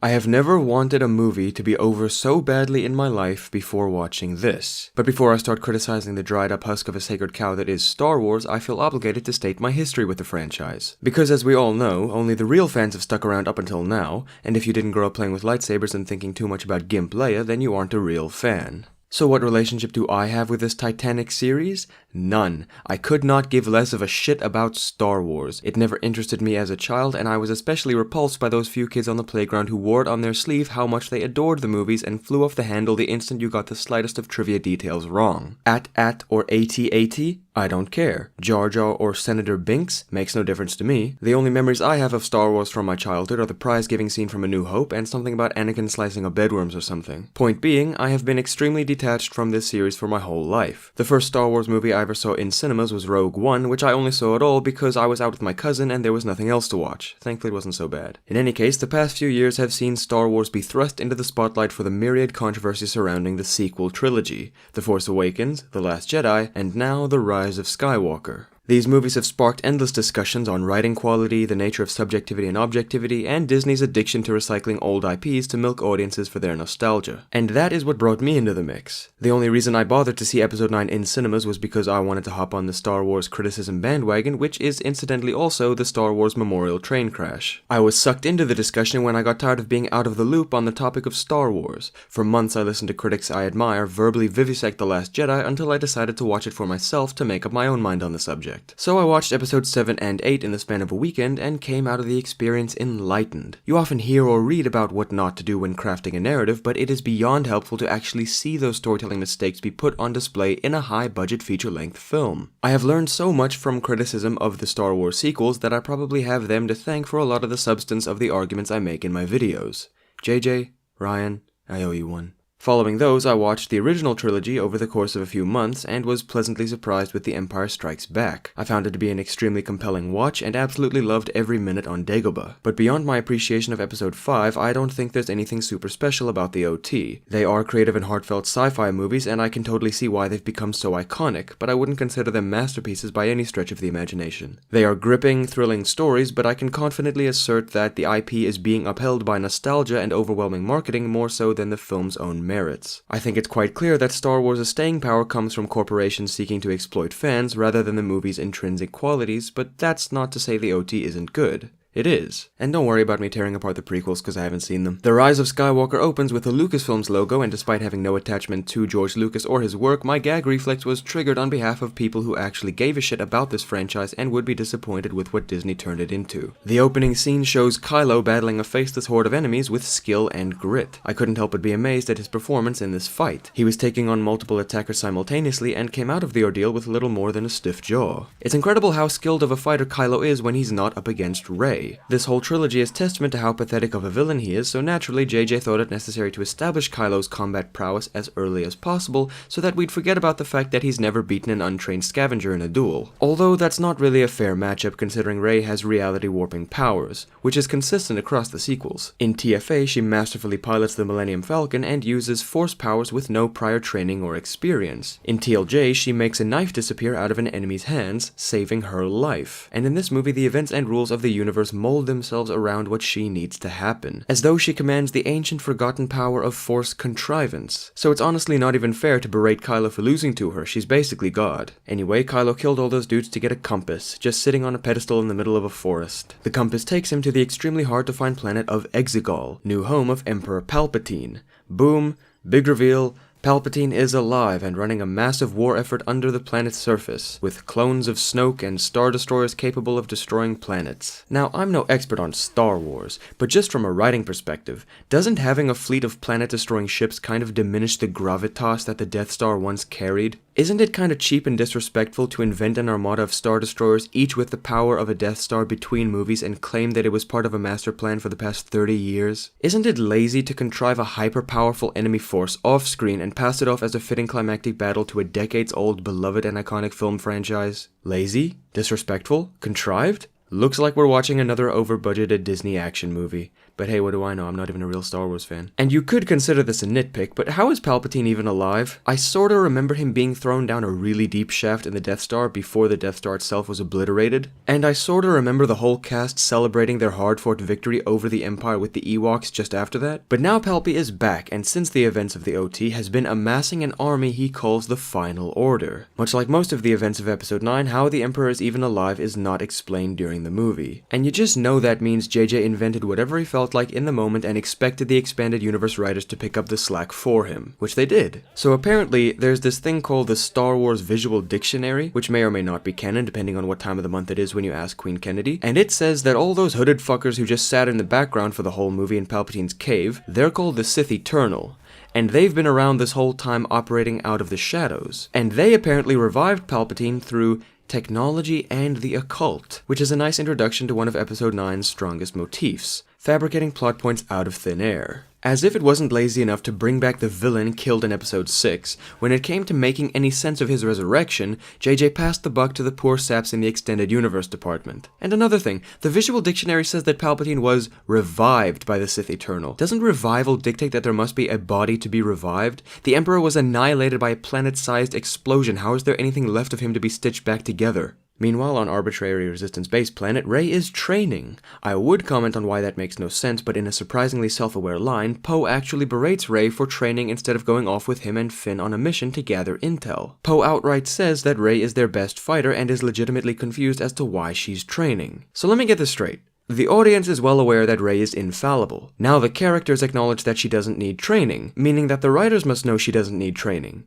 I have never wanted a movie to be over so badly in my life before watching this. But before I start criticizing the dried up husk of a sacred cow that is Star Wars, I feel obligated to state my history with the franchise. Because as we all know, only the real fans have stuck around up until now, and if you didn't grow up playing with lightsabers and thinking too much about Gimp Leia, then you aren't a real fan. So what relationship do I have with this titanic series? None. I could not give less of a shit about Star Wars. It never interested me as a child, and I was especially repulsed by those few kids on the playground who wore it on their sleeve how much they adored the movies and flew off the handle the instant you got the slightest of trivia details wrong. AT or AT-AT? I don't care. Jar Jar or Senator Binks? Makes no difference to me. The only memories I have of Star Wars from my childhood are the prize-giving scene from A New Hope and something about Anakin slicing a bedworms or something. Point being, I have been extremely detached from this series for my whole life. The first Star Wars movie I ever saw in cinemas was Rogue One, which I only saw at all because I was out with my cousin and there was nothing else to watch. Thankfully it wasn't so bad. In any case, the past few years have seen Star Wars be thrust into the spotlight for the myriad controversy surrounding the sequel trilogy, The Force Awakens, The Last Jedi, and now The Rise of Skywalker. These movies have sparked endless discussions on writing quality, the nature of subjectivity and objectivity, and Disney's addiction to recycling old IPs to milk audiences for their nostalgia. And that is what brought me into the mix. The only reason I bothered to see Episode 9 in cinemas was because I wanted to hop on the Star Wars criticism bandwagon, which is incidentally also the Star Wars Memorial train crash. I was sucked into the discussion when I got tired of being out of the loop on the topic of Star Wars. For months I listened to critics I admire verbally vivisect The Last Jedi until I decided to watch it for myself to make up my own mind on the subject. So I watched episodes 7 and 8 in the span of a weekend and came out of the experience enlightened. You often hear or read about what not to do when crafting a narrative, but it is beyond helpful to actually see those storytelling mistakes be put on display in a high-budget feature-length film. I have learned so much from criticism of the Star Wars sequels that I probably have them to thank for a lot of the substance of the arguments I make in my videos. JJ, Ryan, I owe you one. Following those, I watched the original trilogy over the course of a few months and was pleasantly surprised with The Empire Strikes Back. I found it to be an extremely compelling watch and absolutely loved every minute on Dagobah. But beyond my appreciation of Episode 5, I don't think there's anything super special about the OT. They are creative and heartfelt sci-fi movies, and I can totally see why they've become so iconic, but I wouldn't consider them masterpieces by any stretch of the imagination. They are gripping, thrilling stories, but I can confidently assert that the IP is being upheld by nostalgia and overwhelming marketing more so than the film's own merits. I think it's quite clear that Star Wars' staying power comes from corporations seeking to exploit fans rather than the movie's intrinsic qualities, but that's not to say the OT isn't good. It is. And don't worry about me tearing apart the prequels because I haven't seen them. The Rise of Skywalker opens with the Lucasfilms logo, and despite having no attachment to George Lucas or his work, my gag reflex was triggered on behalf of people who actually gave a shit about this franchise and would be disappointed with what Disney turned it into. The opening scene shows Kylo battling a faceless horde of enemies with skill and grit. I couldn't help but be amazed at his performance in this fight. He was taking on multiple attackers simultaneously and came out of the ordeal with little more than a stiff jaw. It's incredible how skilled of a fighter Kylo is when he's not up against Rey. This whole trilogy is testament to how pathetic of a villain he is, so naturally JJ thought it necessary to establish Kylo's combat prowess as early as possible so that we'd forget about the fact that he's never beaten an untrained scavenger in a duel. Although that's not really a fair matchup considering Rey has reality warping powers, which is consistent across the sequels. In TFA, she masterfully pilots the Millennium Falcon and uses force powers with no prior training or experience. In TLJ, she makes a knife disappear out of an enemy's hands, saving her life. And in this movie, the events and rules of the universe mold themselves around what she needs to happen, as though she commands the ancient forgotten power of force contrivance. So it's honestly not even fair to berate Kylo for losing to her, she's basically God. Anyway, Kylo killed all those dudes to get a compass, just sitting on a pedestal in the middle of a forest. The compass takes him to the extremely hard to find planet of Exegol, new home of Emperor Palpatine. Boom, big reveal, Palpatine is alive and running a massive war effort under the planet's surface, with clones of Snoke and Star Destroyers capable of destroying planets. Now, I'm no expert on Star Wars, but just from a writing perspective, doesn't having a fleet of planet-destroying ships kind of diminish the gravitas that the Death Star once carried? Isn't it kind of cheap and disrespectful to invent an armada of Star Destroyers, each with the power of a Death Star between movies, and claim that it was part of a master plan for the past 30 years? Isn't it lazy to contrive a hyper-powerful enemy force off-screen and pass it off as a fitting climactic battle to a decades-old beloved and iconic film franchise? Lazy? Disrespectful? Contrived? Looks like we're watching another over-budgeted Disney action movie. But hey, what do I know? I'm not even a real Star Wars fan. And you could consider this a nitpick, but how is Palpatine even alive? I sorta remember him being thrown down a really deep shaft in the Death Star before the Death Star itself was obliterated. And I sorta remember the whole cast celebrating their hard-fought victory over the Empire with the Ewoks just after that. But now Palpy is back, and since the events of the OT, has been amassing an army he calls the Final Order. Much like most of the events of Episode 9, how the Emperor is even alive is not explained during the movie. And you just know that means JJ invented whatever he felt like in the moment and expected the expanded universe writers to pick up the slack for him, which they did. So apparently, there's this thing called the Star Wars Visual Dictionary, which may or may not be canon depending on what time of the month it is when you ask Queen Kennedy, and it says that all those hooded fuckers who just sat in the background for the whole movie in Palpatine's cave, they're called the Sith Eternal. And they've been around this whole time operating out of the shadows. And they apparently revived Palpatine through technology and the occult, which is a nice introduction to one of Episode 9's strongest motifs, fabricating plot points out of thin air. As if it wasn't lazy enough to bring back the villain killed in Episode 6, when it came to making any sense of his resurrection, JJ passed the buck to the poor saps in the Extended Universe department. And another thing, the Visual Dictionary says that Palpatine was revived by the Sith Eternal. Doesn't revival dictate that there must be a body to be revived? The Emperor was annihilated by a planet-sized explosion. How is there anything left of him to be stitched back together? Meanwhile, on arbitrary resistance-based planet, Rey is training. I would comment on why that makes no sense, but in a surprisingly self-aware line, Poe actually berates Rey for training instead of going off with him and Finn on a mission to gather intel. Poe outright says that Rey is their best fighter and is legitimately confused as to why she's training. So let me get this straight. The audience is well aware that Rey is infallible. Now the characters acknowledge that she doesn't need training, meaning that the writers must know she doesn't need training.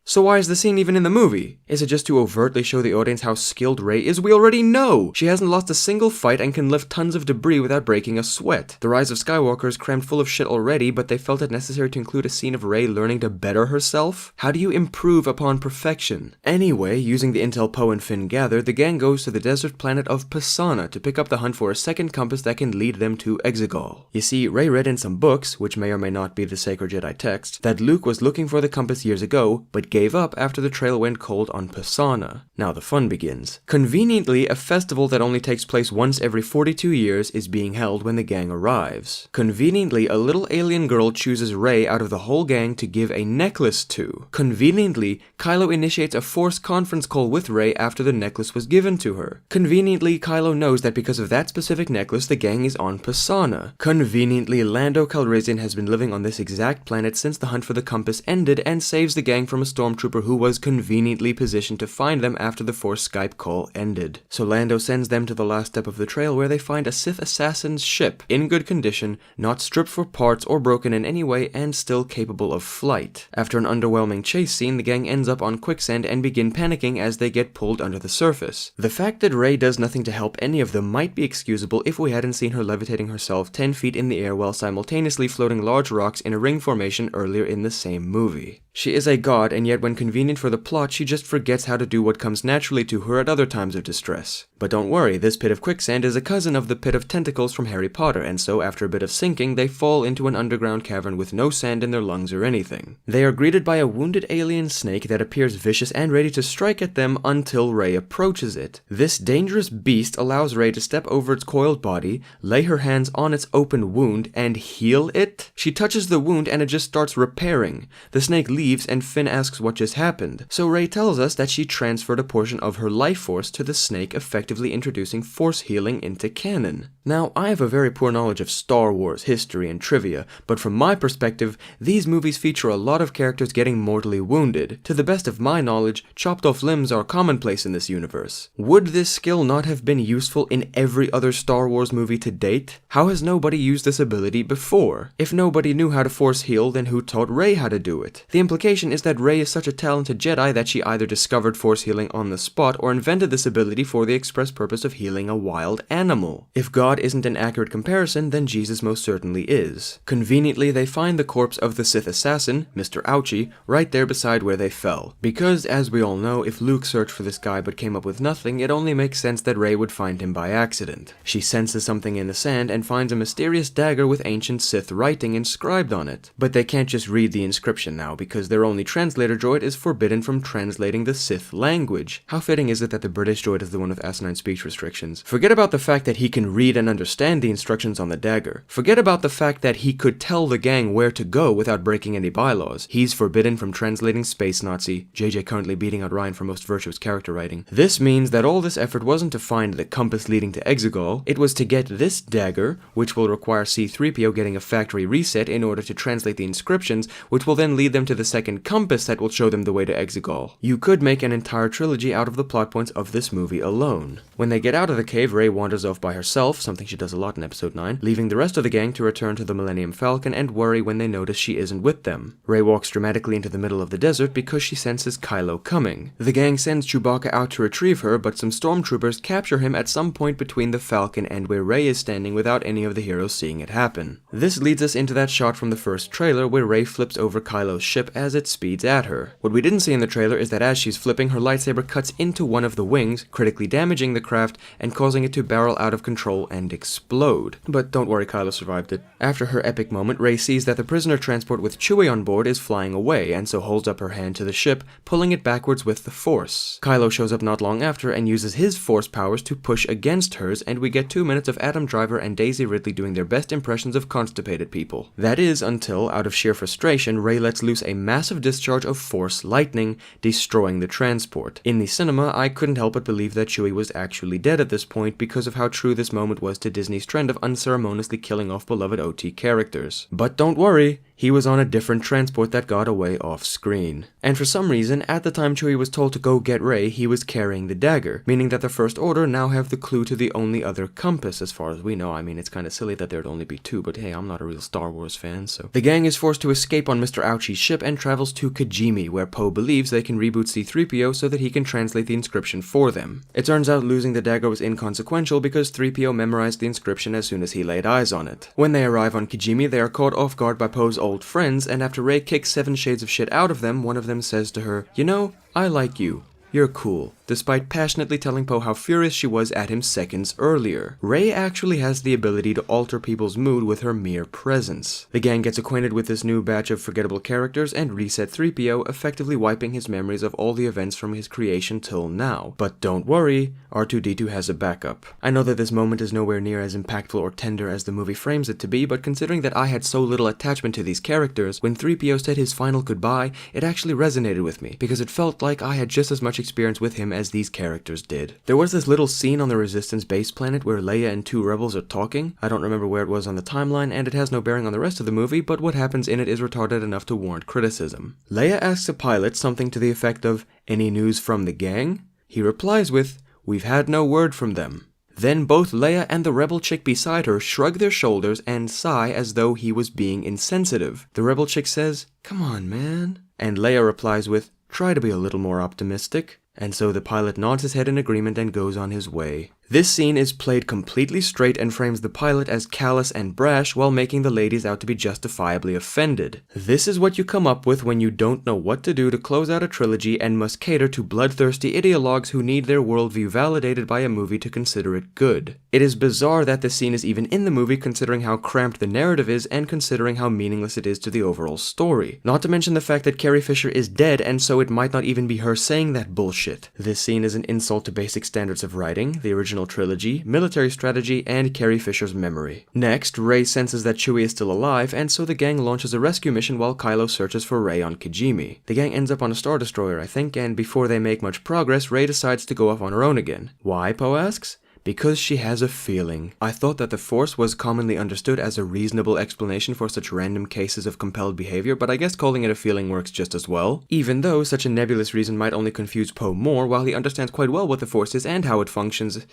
So why is the scene even in the movie? Is it just to overtly show the audience how skilled Rey is? We already know! She hasn't lost a single fight and can lift tons of debris without breaking a sweat. The Rise of Skywalker is crammed full of shit already, but they felt it necessary to include a scene of Rey learning to better herself? How do you improve upon perfection? Anyway, using the intel Poe and Finn gather, the gang goes to the desert planet of Pisana to pick up the hunt for a second compass that can lead them to Exegol. You see, Rey read in some books, which may or may not be the sacred Jedi text, that Luke was looking for the compass years ago, but gave up after the trail went cold on Pisana. Now the fun begins. Conveniently, a festival that only takes place once every 42 years is being held when the gang arrives. Conveniently, a little alien girl chooses Rey out of the whole gang to give a necklace to. Conveniently, Kylo initiates a forced conference call with Rey after the necklace was given to her. Conveniently, Kylo knows that because of that specific necklace, the gang is on Pisana. Conveniently, Lando Calrissian has been living on this exact planet since the hunt for the compass ended and saves the gang from a stormtrooper who was conveniently positioned to find them after the Force Skype call ended. So Lando sends them to the last step of the trail where they find a Sith assassin's ship, in good condition, not stripped for parts or broken in any way, and still capable of flight. After an underwhelming chase scene, the gang ends up on quicksand and begin panicking as they get pulled under the surface. The fact that Rey does nothing to help any of them might be excusable if we hadn't seen her levitating herself 10 feet in the air while simultaneously floating large rocks in a ring formation earlier in the same movie. She is a god, and yet when convenient for the plot, she just forgets how to do what comes naturally to her at other times of distress. But don't worry, this pit of quicksand is a cousin of the pit of tentacles from Harry Potter, and so after a bit of sinking, they fall into an underground cavern with no sand in their lungs or anything. They are greeted by a wounded alien snake that appears vicious and ready to strike at them until Rey approaches it. This dangerous beast allows Rey to step over its coiled body, lay her hands on its open wound, and heal it? She touches the wound and it just starts repairing. The snake leaves and Finn asks what just happened. So Rey tells us that she transferred a portion of her life force to the snake, effectively introducing force healing into canon. Now, I have a very poor knowledge of Star Wars history and trivia, but from my perspective, these movies feature a lot of characters getting mortally wounded. To the best of my knowledge, chopped off limbs are commonplace in this universe. Would this skill not have been useful in every other Star Wars movie to date? How has nobody used this ability before? If nobody knew how to force heal, then who taught Rey how to do it? The implication is that Rey is such a talented Jedi that she either discovered force healing on the spot or invented this ability for the express purpose of healing a wild animal. If God isn't an accurate comparison, then Jesus most certainly is. Conveniently, they find the corpse of the Sith assassin, Mr. Ouchie, right there beside where they fell. Because, as we all know, if Luke searched for this guy but came up with nothing, it only makes sense that Rey would find him by accident. She senses something in the sand and finds a mysterious dagger with ancient Sith writing inscribed on it. But they can't just read the inscription now, because their only translator droid is forbidden from translating the Sith language. How fitting is it that the British droid is the one with asinine speech restrictions? Forget about the fact that he can read and even understand the instructions on the dagger. Forget about the fact that he could tell the gang where to go without breaking any bylaws. He's forbidden from translating Space Nazi, JJ currently beating out Ryan for most virtuous character writing. This means that all this effort wasn't to find the compass leading to Exegol, it was to get this dagger, which will require C-3PO getting a factory reset in order to translate the inscriptions, which will then lead them to the second compass that will show them the way to Exegol. You could make an entire trilogy out of the plot points of this movie alone. When they get out of the cave, Rey wanders off by herself, something she does a lot in episode 9, leaving the rest of the gang to return to the Millennium Falcon and worry when they notice she isn't with them. Rey walks dramatically into the middle of the desert because she senses Kylo coming. The gang sends Chewbacca out to retrieve her, but some stormtroopers capture him at some point between the Falcon and where Rey is standing without any of the heroes seeing it happen. This leads us into that shot from the first trailer where Rey flips over Kylo's ship as it speeds at her. What we didn't see in the trailer is that as she's flipping, her lightsaber cuts into one of the wings, critically damaging the craft and causing it to barrel out of control and explode. But don't worry, Kylo survived it. After her epic moment, Rey sees that the prisoner transport with Chewie on board is flying away, and so holds up her hand to the ship, pulling it backwards with the Force. Kylo shows up not long after and uses his Force powers to push against hers, and we get 2 minutes of Adam Driver and Daisy Ridley doing their best impressions of constipated people. That is until, out of sheer frustration, Rey lets loose a massive discharge of Force lightning, destroying the transport. In the cinema, I couldn't help but believe that Chewie was actually dead at this point because of how true this moment was to Disney's trend of unceremoniously killing off beloved OT characters. But don't worry, he was on a different transport that got away off screen. And for some reason, at the time Chewie was told to go get Rey, he was carrying the dagger, meaning that the First Order now have the clue to the only other compass as far as we know. I mean, it's kinda silly that there'd only be 2, but hey, I'm not a real Star Wars fan, so. The gang is forced to escape on Mr. Ouchie's ship and travels to Kijima, where Poe believes they can reboot C-3PO so that he can translate the inscription for them. It turns out losing the dagger was inconsequential because 3PO memorized the inscription as soon as he laid eyes on it. When they arrive on Kijima, they are caught off guard by Poe's old friends, and after Rey kicks 7 shades of shit out of them, one of them says to her, "You know, I like you. You're cool," despite passionately telling Poe how furious she was at him seconds earlier. Rey actually has the ability to alter people's mood with her mere presence. The gang gets acquainted with this new batch of forgettable characters and reset 3PO, effectively wiping his memories of all the events from his creation till now. But don't worry, R2-D2 has a backup. I know that this moment is nowhere near as impactful or tender as the movie frames it to be, but considering that I had so little attachment to these characters, when 3PO said his final goodbye, it actually resonated with me, because it felt like I had just as much experience with him as these characters did. There was this little scene on the Resistance base planet where Leia and 2 rebels are talking. I don't remember where it was on the timeline, and it has no bearing on the rest of the movie, but what happens in it is retarded enough to warrant criticism. Leia asks a pilot something to the effect of, "Any news from the gang?" He replies with, "We've had no word from them." Then both Leia and the rebel chick beside her shrug their shoulders and sigh as though he was being insensitive. The rebel chick says, "Come on, man." And Leia replies with, "Try to be a little more optimistic." And so the pilot nods his head in agreement and goes on his way. This scene is played completely straight and frames the pilot as callous and brash while making the ladies out to be justifiably offended. This is what you come up with when you don't know what to do to close out a trilogy and must cater to bloodthirsty ideologues who need their worldview validated by a movie to consider it good. It is bizarre that this scene is even in the movie considering how cramped the narrative is and considering how meaningless it is to the overall story. Not to mention the fact that Carrie Fisher is dead and so it might not even be her saying that bullshit. This scene is an insult to basic standards of writing, the original trilogy, military strategy, and Carrie Fisher's memory. Next, Rey senses that Chewie is still alive, and so the gang launches a rescue mission while Kylo searches for Rey on Kijima. The gang ends up on a Star Destroyer, I think, and before they make much progress, Rey decides to go off on her own again. Why, Poe asks? Because she has a feeling. I thought that the Force was commonly understood as a reasonable explanation for such random cases of compelled behavior, but I guess calling it a feeling works just as well. Even though such a nebulous reason might only confuse Poe more, while he understands quite well what the Force is and how it functions.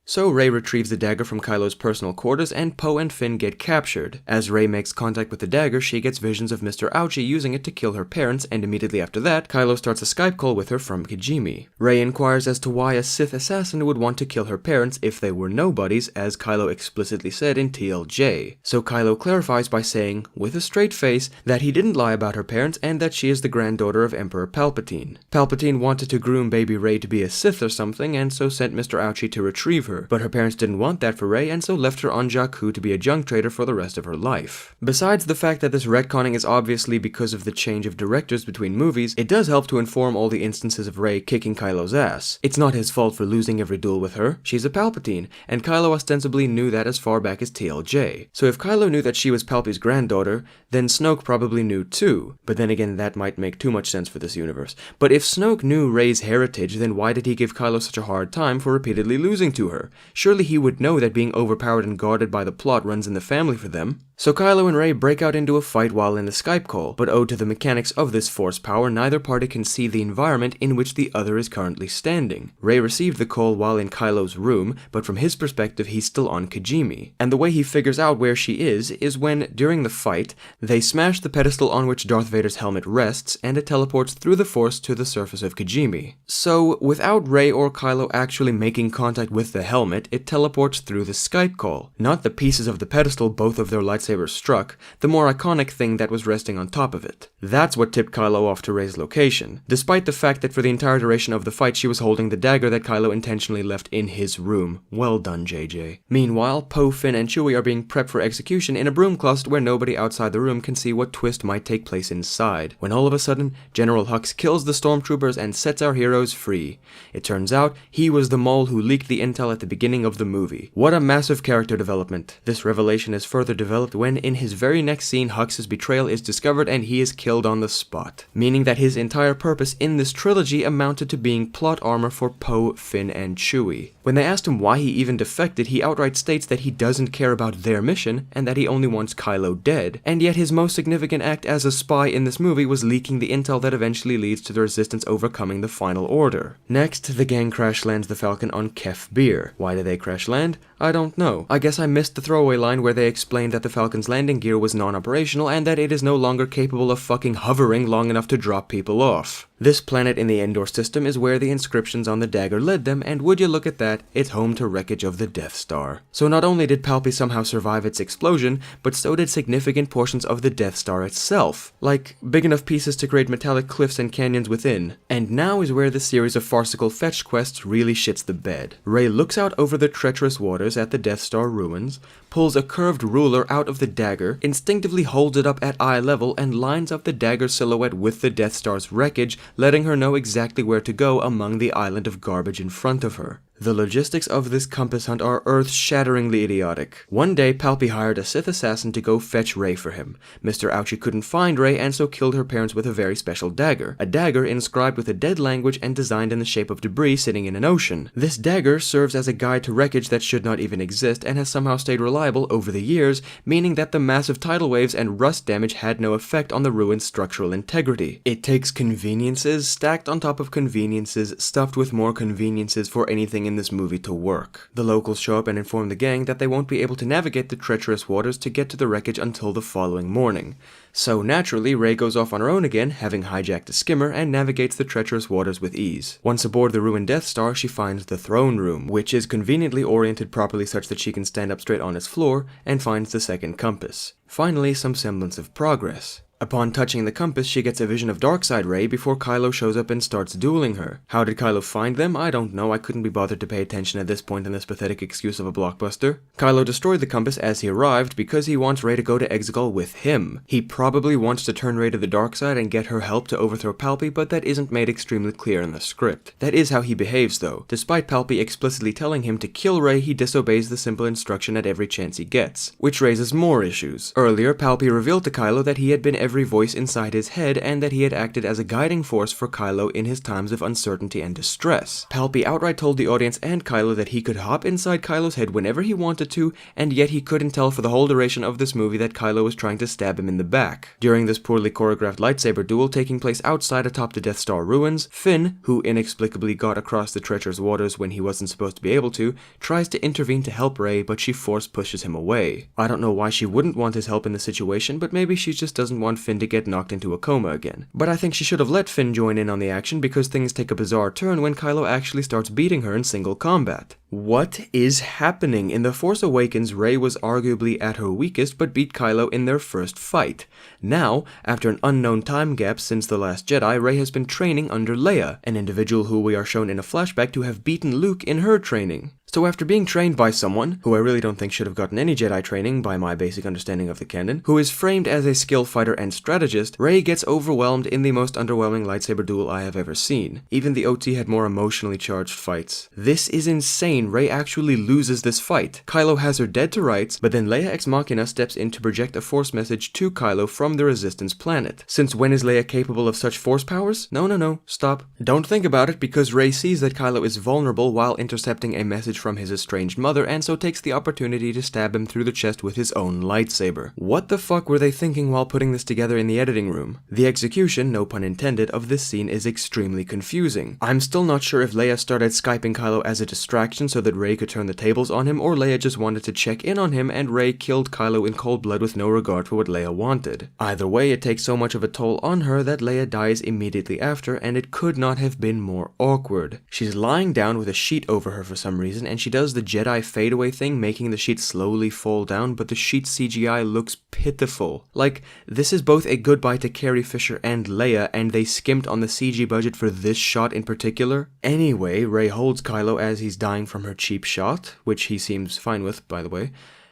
So Rey retrieves the dagger from Kylo's personal quarters and Poe and Finn get captured. As Rey makes contact with the dagger, she gets visions of Mr. Ouchie using it to kill her parents, and immediately after that, Kylo starts a Skype call with her from Kijima. Rey inquires as to why a Sith assassin would want to kill her parents if they were nobodies, as Kylo explicitly said in TLJ. So Kylo clarifies by saying, with a straight face, that he didn't lie about her parents and that she is the granddaughter of Emperor Palpatine. Palpatine wanted to groom baby Rey to be a Sith or something, and so sent Mr. Ouchie to retrieve her, her, but her parents didn't want that for Rey and so left her on Jakku to be a junk trader for the rest of her life. Besides the fact that this retconning is obviously because of the change of directors between movies, it does help to inform all the instances of Rey kicking Kylo's ass. It's not his fault for losing every duel with her. She's a Palpatine, and Kylo ostensibly knew that as far back as TLJ. So if Kylo knew that she was Palpy's granddaughter, then Snoke probably knew too. But then again, that might make too much sense for this universe. But if Snoke knew Rey's heritage, then why did he give Kylo such a hard time for repeatedly losing to her? Surely he would know that being overpowered and guarded by the plot runs in the family for them. So Kylo and Rey break out into a fight while in the Skype call, but owed to the mechanics of this force power, neither party can see the environment in which the other is currently standing. Rey received the call while in Kylo's room, but from his perspective he's still on Kijima. And the way he figures out where she is when, during the fight, they smash the pedestal on which Darth Vader's helmet rests, and it teleports through the Force to the surface of Kijima. So, without Rey or Kylo actually making contact with the helmet, it teleports through the Skype call. Not the pieces of the pedestal both of their lightsabers struck, the more iconic thing that was resting on top of it. That's what tipped Kylo off to Rey's location, despite the fact that for the entire duration of the fight she was holding the dagger that Kylo intentionally left in his room. Well done, JJ. Meanwhile, Poe, Finn, and Chewie are being prepped for execution in a broom closet where nobody outside the room can see what twist might take place inside, when all of a sudden, General Hux kills the stormtroopers and sets our heroes free. It turns out, he was the mole who leaked the intel at the beginning of the movie. What a massive character development. This revelation is further developed when in his very next scene Hux's betrayal is discovered and he is killed on the spot, meaning that his entire purpose in this trilogy amounted to being plot armor for Poe, Finn, and Chewie. When they asked him why he even defected, he outright states that he doesn't care about their mission and that he only wants Kylo dead, and yet his most significant act as a spy in this movie was leaking the intel that eventually leads to the Resistance overcoming the Final Order. Next, the gang crash lands the Falcon on Kef Bir. Why did they crash land? I don't know. I guess I missed the throwaway line where they explained that the Falcon's landing gear was non-operational and that it is no longer capable of fucking hovering long enough to drop people off. This planet in the Endor system is where the inscriptions on the dagger led them, and would you look at that, it's home to wreckage of the Death Star. So not only did Palpy somehow survive its explosion, but so did significant portions of the Death Star itself, like big enough pieces to create metallic cliffs and canyons within. And now is where the series of farcical fetch quests really shits the bed. Rey looks out over the treacherous waters at the Death Star ruins, pulls a curved ruler out of the dagger, instinctively holds it up at eye level, and lines up the dagger's silhouette with the Death Star's wreckage, letting her know exactly where to go among the island of garbage in front of her. The logistics of this compass hunt are earth-shatteringly idiotic. One day, Palpy hired a Sith assassin to go fetch Rey for him. Mr. Ouchie couldn't find Rey and so killed her parents with a very special dagger. A dagger inscribed with a dead language and designed in the shape of debris sitting in an ocean. This dagger serves as a guide to wreckage that should not even exist and has somehow stayed reliable over the years, meaning that the massive tidal waves and rust damage had no effect on the ruin's structural integrity. It takes conveniences stacked on top of conveniences stuffed with more conveniences for anything in this movie to work. The locals show up and inform the gang that they won't be able to navigate the treacherous waters to get to the wreckage until the following morning. So naturally, Rey goes off on her own again, having hijacked a skimmer, and navigates the treacherous waters with ease. Once aboard the ruined Death Star, she finds the throne room, which is conveniently oriented properly such that she can stand up straight on its floor, and finds the second compass. Finally, some semblance of progress. Upon touching the compass, she gets a vision of Darkseid Rey before Kylo shows up and starts dueling her. How did Kylo find them? I don't know. I couldn't be bothered to pay attention at this point in this pathetic excuse of a blockbuster. Kylo destroyed the compass as he arrived because he wants Rey to go to Exegol with him. He probably wants to turn Rey to the dark side and get her help to overthrow Palpy, but that isn't made extremely clear in the script. That is how he behaves though. Despite Palpy explicitly telling him to kill Rey, he disobeys the simple instruction at every chance he gets, which raises more issues. Earlier, Palpy revealed to Kylo that he had been every voice inside his head and that he had acted as a guiding force for Kylo in his times of uncertainty and distress. Palpy outright told the audience and Kylo that he could hop inside Kylo's head whenever he wanted to, and yet he couldn't tell for the whole duration of this movie that Kylo was trying to stab him in the back. During this poorly choreographed lightsaber duel taking place outside atop the Death Star ruins, Finn, who inexplicably got across the treacherous waters when he wasn't supposed to be able to, tries to intervene to help Rey, but she force pushes him away. I don't know why she wouldn't want his help in the situation, but maybe she just doesn't want Finn to get knocked into a coma again. But I think she should have let Finn join in on the action because things take a bizarre turn when Kylo actually starts beating her in single combat. What is happening? In The Force Awakens, Rey was arguably at her weakest but beat Kylo in their first fight. Now, after an unknown time gap since The Last Jedi, Rey has been training under Leia, an individual who we are shown in a flashback to have beaten Luke in her training. So after being trained by someone, who I really don't think should have gotten any Jedi training by my basic understanding of the canon, who is framed as a skill fighter and strategist, Rey gets overwhelmed in the most underwhelming lightsaber duel I have ever seen. Even the OT had more emotionally charged fights. This is insane. Rey actually loses this fight. Kylo has her dead to rights, but then Leia Ex Machina steps in to project a force message to Kylo from the Resistance planet. Since when is Leia capable of such force powers? No, stop. Don't think about it, because Rey sees that Kylo is vulnerable while intercepting a message from his estranged mother, and so takes the opportunity to stab him through the chest with his own lightsaber. What the fuck were they thinking while putting this together in the editing room? The execution, no pun intended, of this scene is extremely confusing. I'm still not sure if Leia started Skyping Kylo as a distraction so that Rey could turn the tables on him, or Leia just wanted to check in on him and Rey killed Kylo in cold blood with no regard for what Leia wanted. Either way, it takes so much of a toll on her that Leia dies immediately after, and it could not have been more awkward. She's lying down with a sheet over her for some reason, and she does the Jedi fadeaway thing, making the sheet slowly fall down, but the sheet CGI looks pitiful. Like, this is both a goodbye to Carrie Fisher and Leia, and they skimped on the CG budget for this shot in particular. Anyway, Rey holds Kylo as he's dying from her cheap shot, which he seems fine with, by the way,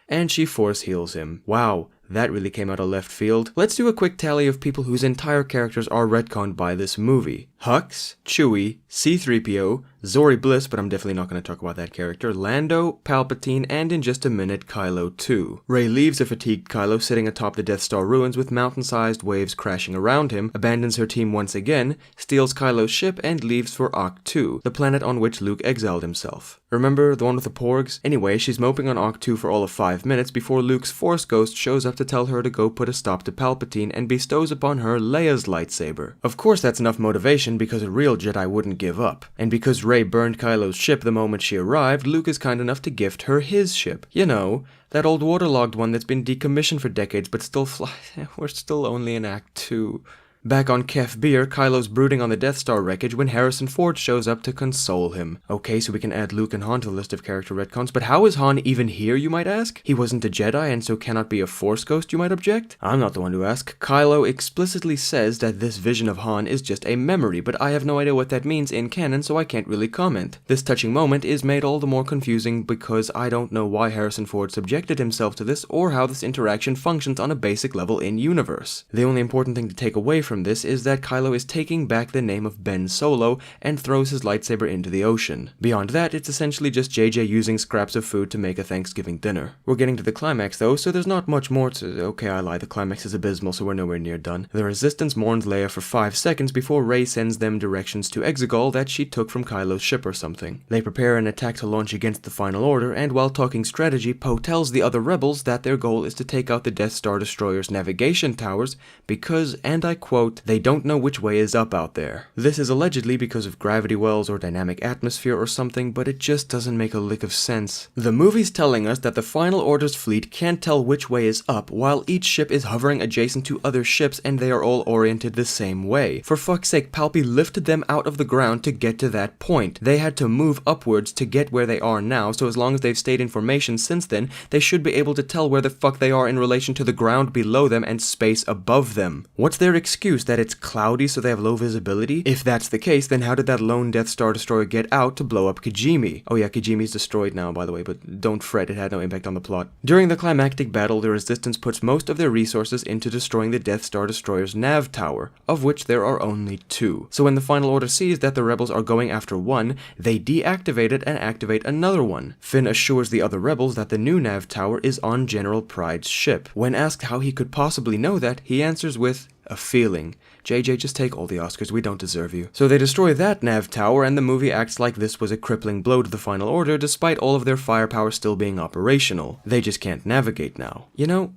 and she force heals him. Wow. That really came out of left field. Let's do a quick tally of people whose entire characters are retconned by this movie. Hux, Chewie, C-3PO, Zori Bliss, but I'm definitely not going to talk about that character, Lando, Palpatine, and in just a minute, Kylo too. Rey leaves a fatigued Kylo sitting atop the Death Star ruins with mountain-sized waves crashing around him, abandons her team once again, steals Kylo's ship, and leaves for Ahch-To, the planet on which Luke exiled himself. Remember, the one with the porgs? Anyway, she's moping on Ahch-To for all of 5 minutes before Luke's Force Ghost shows up to tell her to go put a stop to Palpatine and bestows upon her Leia's lightsaber. Of course that's enough motivation because a real Jedi wouldn't give up. And because Rey burned Kylo's ship the moment she arrived, Luke is kind enough to gift her his ship. You know, that old waterlogged one that's been decommissioned for decades but still we're still only in Act 2. Back on Kef Bir, Kylo's brooding on the Death Star wreckage when Harrison Ford shows up to console him. Okay, so we can add Luke and Han to the list of character retcons, but how is Han even here, you might ask? He wasn't a Jedi and so cannot be a Force ghost, you might object? I'm not the one to ask. Kylo explicitly says that this vision of Han is just a memory, but I have no idea what that means in canon, so I can't really comment. This touching moment is made all the more confusing because I don't know why Harrison Ford subjected himself to this or how this interaction functions on a basic level in universe. The only important thing to take away from this is that Kylo is taking back the name of Ben Solo and throws his lightsaber into the ocean. Beyond that, it's essentially just JJ using scraps of food to make a Thanksgiving dinner. We're getting to the climax though, so there's not much more to— okay, I lie, the climax is abysmal, so we're nowhere near done. The Resistance mourns Leia for 5 seconds before Rey sends them directions to Exegol that she took from Kylo's ship or something. They prepare an attack to launch against the Final Order, and while talking strategy, Poe tells the other rebels that their goal is to take out the Death Star Destroyer's navigation towers because, and I quote, they don't know which way is up out there. This is allegedly because of gravity wells or dynamic atmosphere or something, but it just doesn't make a lick of sense. The movie's telling us that the Final Order's fleet can't tell which way is up, while each ship is hovering adjacent to other ships and they are all oriented the same way. For fuck's sake, Palpy lifted them out of the ground to get to that point. They had to move upwards to get where they are now, so as long as they've stayed in formation since then, they should be able to tell where the fuck they are in relation to the ground below them and space above them. What's their excuse, that it's cloudy so they have low visibility? If that's the case, then how did that lone Death Star Destroyer get out to blow up Kijimi? Oh yeah, Kijimi's destroyed now, by the way, but don't fret, it had no impact on the plot. During the climactic battle, the Resistance puts most of their resources into destroying the Death Star Destroyer's nav tower, of which there are only 2. So when the Final Order sees that the rebels are going after one, they deactivate it and activate another one. Finn assures the other rebels that the new nav tower is on General Pryde's ship. When asked how he could possibly know that, he answers with a feeling. JJ, just take all the Oscars, we don't deserve you. So they destroy that nav tower, and the movie acts like this was a crippling blow to the Final Order despite all of their firepower still being operational. They just can't navigate now. You know,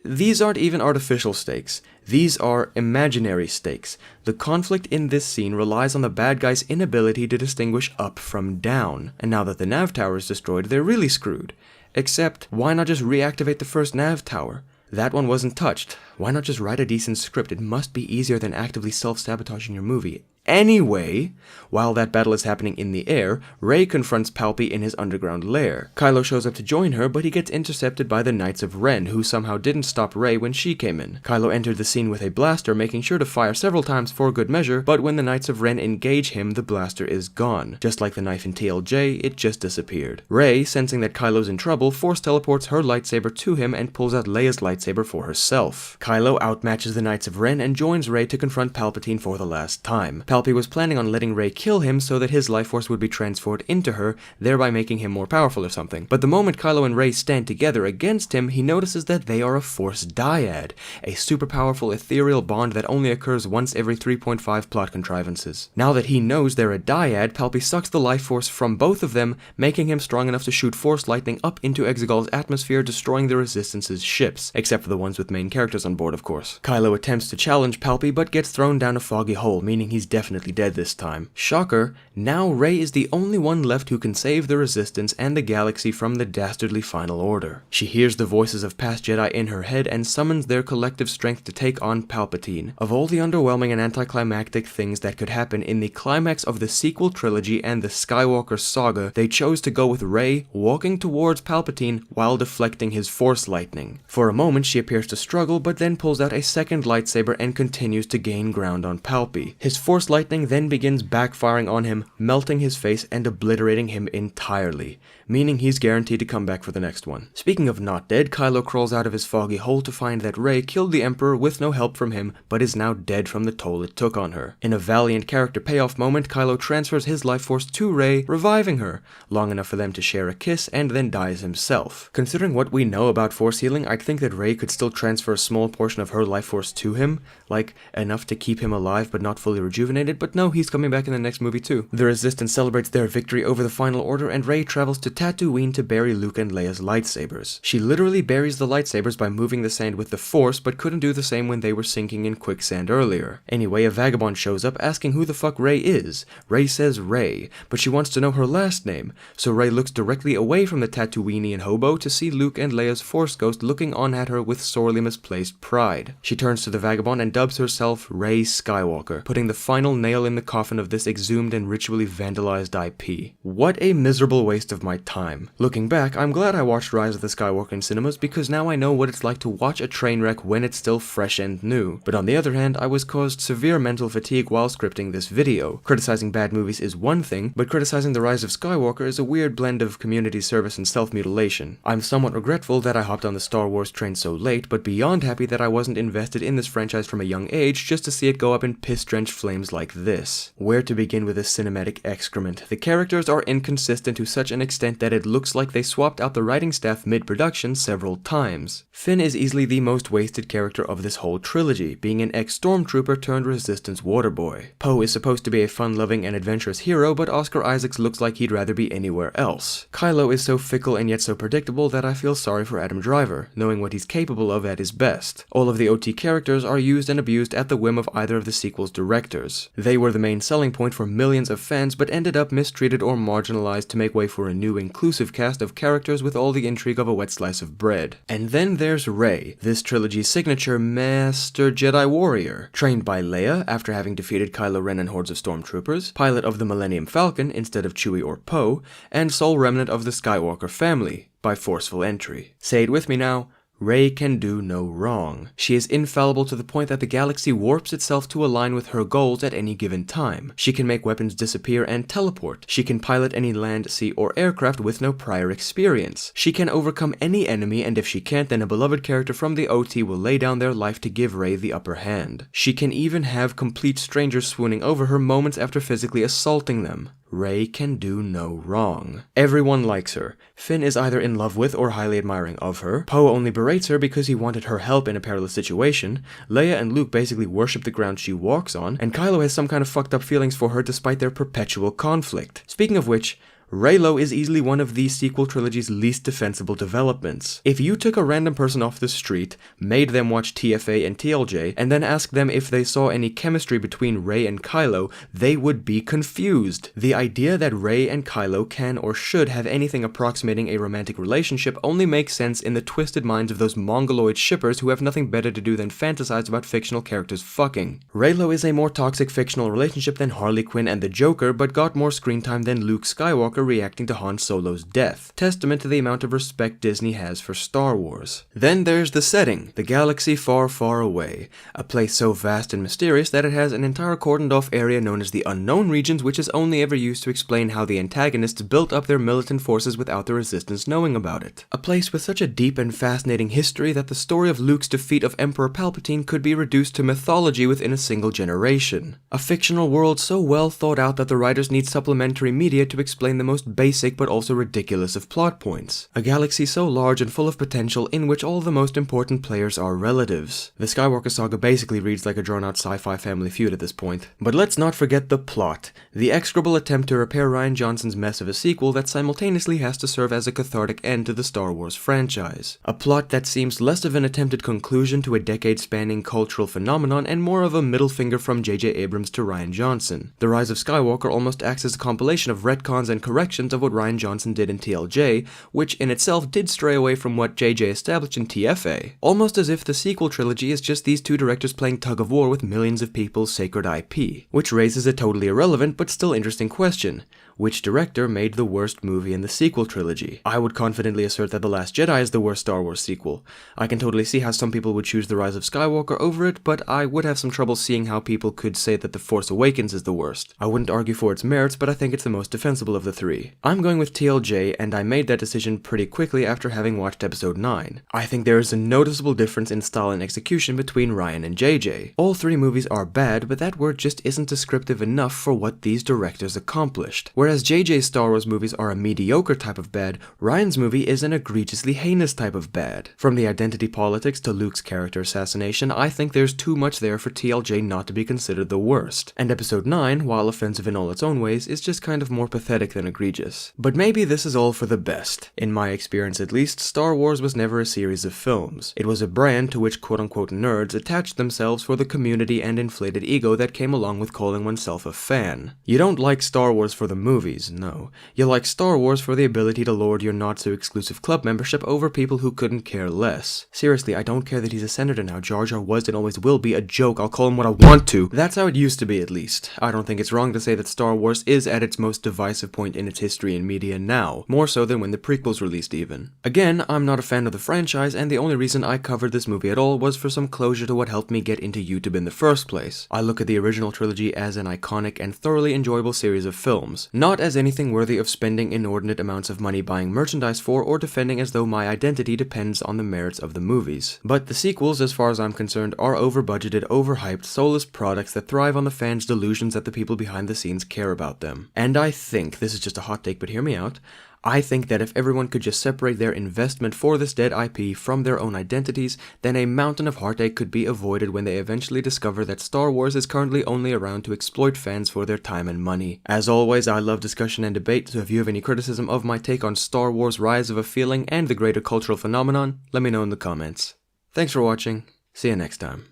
these aren't even artificial stakes. These are imaginary stakes. The conflict in this scene relies on the bad guy's inability to distinguish up from down. And now that the nav tower is destroyed, they're really screwed. Except, why not just reactivate the first nav tower? That one wasn't touched. Why not just write a decent script? It must be easier than actively self-sabotaging your movie. Anyway, while that battle is happening in the air, Rey confronts Palpy in his underground lair. Kylo shows up to join her, but he gets intercepted by the Knights of Ren, who somehow didn't stop Rey when she came in. Kylo entered the scene with a blaster, making sure to fire several times for good measure, but when the Knights of Ren engage him, the blaster is gone. Just like the knife in TLJ, it just disappeared. Rey, sensing that Kylo's in trouble, force teleports her lightsaber to him and pulls out Leia's lightsaber for herself. Kylo outmatches the Knights of Ren and joins Rey to confront Palpatine for the last time. Palpy was planning on letting Rey kill him so that his life force would be transferred into her, thereby making him more powerful or something. But the moment Kylo and Rey stand together against him, he notices that they are a Force dyad, a super powerful ethereal bond that only occurs once every 3.5 plot contrivances. Now that he knows they're a dyad, Palpy sucks the life force from both of them, making him strong enough to shoot Force lightning up into Exegol's atmosphere, destroying the Resistance's ships, except for the ones with main characters on board, of course. Kylo attempts to challenge Palpy, but gets thrown down a foggy hole, meaning he's definitely dead this time. Shocker, now Rey is the only one left who can save the Resistance and the galaxy from the dastardly Final Order. She hears the voices of past Jedi in her head and summons their collective strength to take on Palpatine. Of all the underwhelming and anticlimactic things that could happen in the climax of the sequel trilogy and the Skywalker saga, they chose to go with Rey walking towards Palpatine while deflecting his Force lightning. For a moment she appears to struggle, but then pulls out a second lightsaber and continues to gain ground on Palpy. His Force lightning then begins backfiring on him, melting his face and obliterating him entirely, meaning he's guaranteed to come back for the next one. Speaking of not dead, Kylo crawls out of his foggy hole to find that Rey killed the Emperor with no help from him, but is now dead from the toll it took on her. In a valiant character payoff moment, Kylo transfers his life force to Rey, reviving her, long enough for them to share a kiss, and then dies himself. Considering what we know about force healing, I'd think that Rey could still transfer a small portion of her life force to him, like enough to keep him alive but not fully rejuvenated, but no, he's coming back in the next movie too. The Resistance celebrates their victory over the Final Order, and Rey travels to Tatooine to bury Luke and Leia's lightsabers. She literally buries the lightsabers by moving the sand with the Force, but couldn't do the same when they were sinking in quicksand earlier. Anyway, a vagabond shows up asking who the fuck Rey is. Rey says Rey, but she wants to know her last name, so Rey looks directly away from the Tatooinean hobo to see Luke and Leia's Force ghost looking on at her with sorely misplaced pride. She turns to the vagabond and dubs herself Rey Skywalker, putting the final nail in the coffin of this exhumed and ritually vandalized IP. What a miserable waste of my time. Looking back, I'm glad I watched Rise of the Skywalker in cinemas because now I know what it's like to watch a train wreck when it's still fresh and new. But on the other hand, I was caused severe mental fatigue while scripting this video. Criticizing bad movies is one thing, but criticizing The Rise of Skywalker is a weird blend of community service and self-mutilation. I'm somewhat regretful that I hopped on the Star Wars train so late, but beyond happy that I wasn't invested in this franchise from a young age just to see it go up in piss-drenched flames like this. Where to begin with this cinematic excrement? The characters are inconsistent to such an extent that it looks like they swapped out the writing staff mid-production several times. Finn is easily the most wasted character of this whole trilogy, being an ex-stormtrooper turned Resistance water boy. Poe is supposed to be a fun-loving and adventurous hero, but Oscar Isaacs looks like he'd rather be anywhere else. Kylo is so fickle and yet so predictable that I feel sorry for Adam Driver, knowing what he's capable of at his best. All of the OT characters are used and abused at the whim of either of the sequel's directors. They were the main selling point for millions of fans, but ended up mistreated or marginalized to make way for a new inclusive cast of characters with all the intrigue of a wet slice of bread. And then there's Rey, this trilogy's signature Master Jedi Warrior, trained by Leia after having defeated Kylo Ren and hordes of stormtroopers, pilot of the Millennium Falcon instead of Chewie or Poe, and sole remnant of the Skywalker family by forceful entry. Say it with me now. Rey can do no wrong. She is infallible to the point that the galaxy warps itself to align with her goals at any given time. She can make weapons disappear and teleport. She can pilot any land, sea, or aircraft with no prior experience. She can overcome any enemy, and if she can't, then a beloved character from the OT will lay down their life to give Rey the upper hand. She can even have complete strangers swooning over her moments after physically assaulting them. Rey can do no wrong. Everyone likes her. Finn is either in love with or highly admiring of her. Poe only berates her because he wanted her help in a perilous situation. Leia and Luke basically worship the ground she walks on, and Kylo has some kind of fucked up feelings for her despite their perpetual conflict. Speaking of which, Reylo is easily one of the sequel trilogy's least defensible developments. If you took a random person off the street, made them watch TFA and TLJ, and then asked them if they saw any chemistry between Rey and Kylo, they would be confused. The idea that Rey and Kylo can or should have anything approximating a romantic relationship only makes sense in the twisted minds of those mongoloid shippers who have nothing better to do than fantasize about fictional characters fucking. Reylo is a more toxic fictional relationship than Harley Quinn and the Joker, but got more screen time than Luke Skywalker reacting to Han Solo's death, testament to the amount of respect Disney has for Star Wars. Then there's the setting, the galaxy far, far away, a place so vast and mysterious that it has an entire cordoned off area known as the Unknown Regions, which is only ever used to explain how the antagonists built up their militant forces without the Resistance knowing about it. A place with such a deep and fascinating history that the story of Luke's defeat of Emperor Palpatine could be reduced to mythology within a single generation. A fictional world so well thought out that the writers need supplementary media to explain the most basic but also ridiculous of plot points. A galaxy so large and full of potential in which all the most important players are relatives. The Skywalker saga basically reads like a drawn-out sci-fi family feud at this point. But let's not forget the plot. The execrable attempt to repair Rian Johnson's mess of a sequel that simultaneously has to serve as a cathartic end to the Star Wars franchise. A plot that seems less of an attempted conclusion to a decade-spanning cultural phenomenon and more of a middle finger from J.J. Abrams to Rian Johnson. The Rise of Skywalker almost acts as a compilation of retcons and corrections of what Rian Johnson did in TLJ, which in itself did stray away from what JJ established in TFA. Almost as if the sequel trilogy is just these two directors playing tug-of-war with millions of people's sacred IP. Which raises a totally irrelevant but still interesting question. Which director made the worst movie in the sequel trilogy? I would confidently assert that The Last Jedi is the worst Star Wars sequel. I can totally see how some people would choose The Rise of Skywalker over it, but I would have some trouble seeing how people could say that The Force Awakens is the worst. I wouldn't argue for its merits, but I think it's the most defensible of the three. I'm going with TLJ, and I made that decision pretty quickly after having watched episode 9. I think there is a noticeable difference in style and execution between Rian and JJ. All three movies are bad, but that word just isn't descriptive enough for what these directors accomplished. Whereas JJ's Star Wars movies are a mediocre type of bad, Rian's movie is an egregiously heinous type of bad. From the identity politics to Luke's character assassination, I think there's too much there for TLJ not to be considered the worst. And episode 9, while offensive in all its own ways, is just kind of more pathetic than egregious. But maybe this is all for the best. In my experience at least, Star Wars was never a series of films. It was a brand to which quote-unquote nerds attached themselves for the community and inflated ego that came along with calling oneself a fan. You don't like Star Wars for the movies, no. You like Star Wars for the ability to lord your not-so-exclusive club membership over people who couldn't care less. Seriously, I don't care that he's a senator now. Jar Jar was and always will be a joke. I'll call him what I want to. That's how it used to be, at least. I don't think it's wrong to say that Star Wars is at its most divisive point in its history and media now, more so than when the prequels released even. Again, I'm not a fan of the franchise, and the only reason I covered this movie at all was for some closure to what helped me get into YouTube in the first place. I look at the original trilogy as an iconic and thoroughly enjoyable series of films, not as anything worthy of spending inordinate amounts of money buying merchandise for or defending as though my identity depends on the merits of the movies. But the sequels, as far as I'm concerned, are over-budgeted, overhyped, soulless products that thrive on the fans' delusions that the people behind the scenes care about them. And I think, this is just a hot take but hear me out, I think that if everyone could just separate their investment for this dead IP from their own identities, then a mountain of heartache could be avoided when they eventually discover that Star Wars is currently only around to exploit fans for their time and money. As always, I love discussion and debate, so if you have any criticism of my take on Star Wars Rise of a Feeling and the greater cultural phenomenon, let me know in the comments. Thanks for watching, see you next time.